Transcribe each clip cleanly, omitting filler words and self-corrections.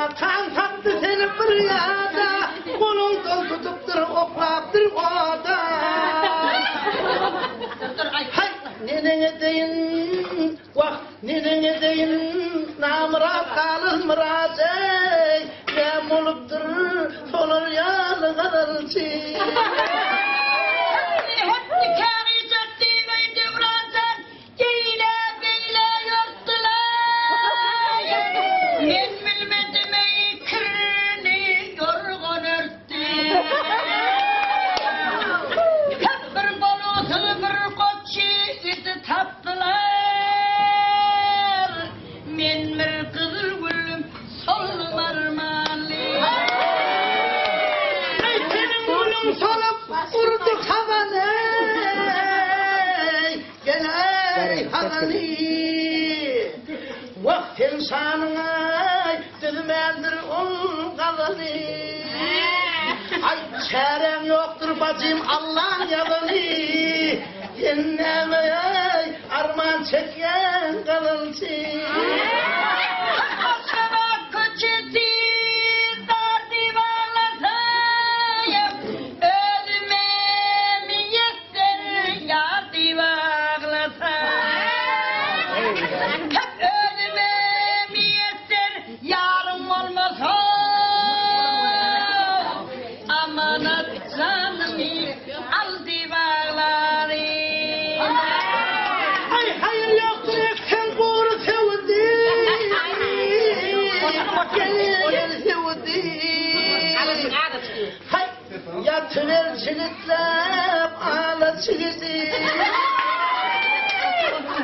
Bana kan taktı seni bir yada, kolundan tutup dur, oklaptır oda. Hay, neden edeyim, vah, neden edeyim, namırat kalır mırat ey, ne oluptur, solur yalı kadalçı. Vaktin sanına düzmendir ol kalanı. Ay çaren yoktur bacım Allah'ın yalanı. Yenneme arman çeken kalıncı. Yatıver çilitlep ağlatçılıdı.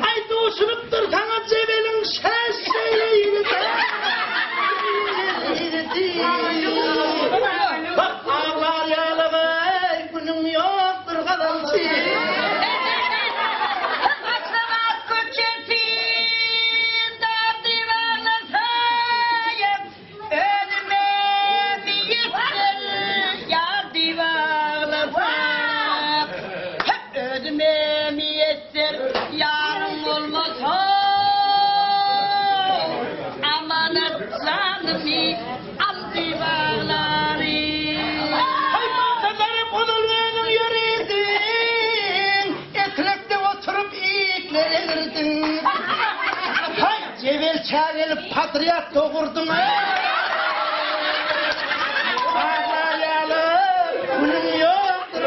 Ay doğuşunup dur sana cebelin ses söyleyildi. Bak ağlar yağlamay bunun yoktur kalıncı. Cevil çağırıp patriyat doğurdun ha. Ağlayalı bunun yoktur.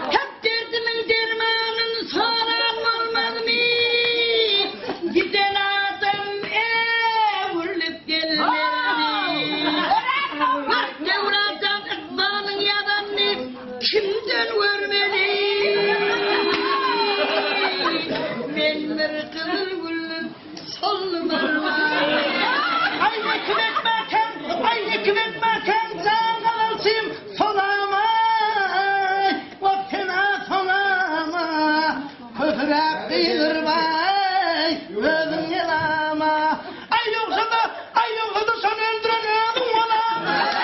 Hep derdimin dermanını soran olmaz mı? Giden adam vurulup gelmedi. Devradan ikbalın yalanını kimden görmedi? Ben bir kızıl vurup solum Ay hükümet makem, ay hükümet makem, can kalıncım sonama. Vaktine sonama, köpürek değirmay, ölüm yalama. Ay yoksa da seni öldürenim olamaz.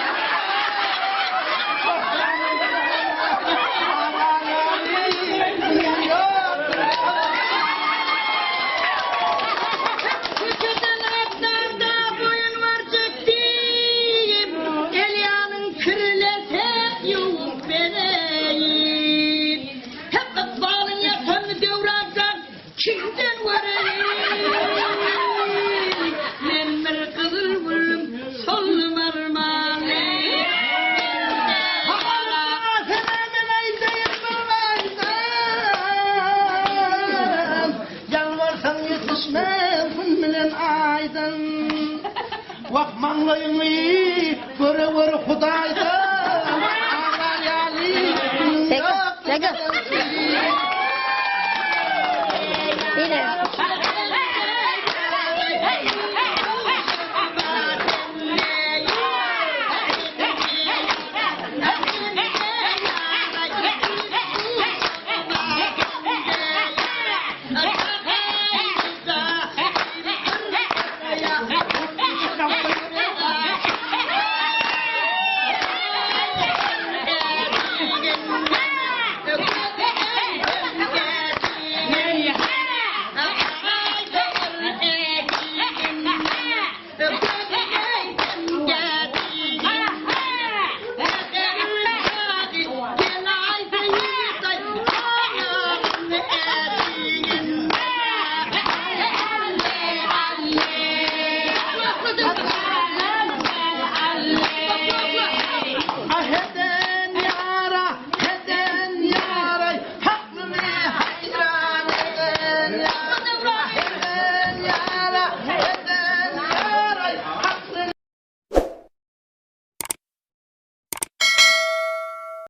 Kimden varayım? Ben bir kızıl vurup solum armağanım. Yalvarsan yetişmez bilen aydın. Vakmanlayın göre Hudaydan. Ağlar yali.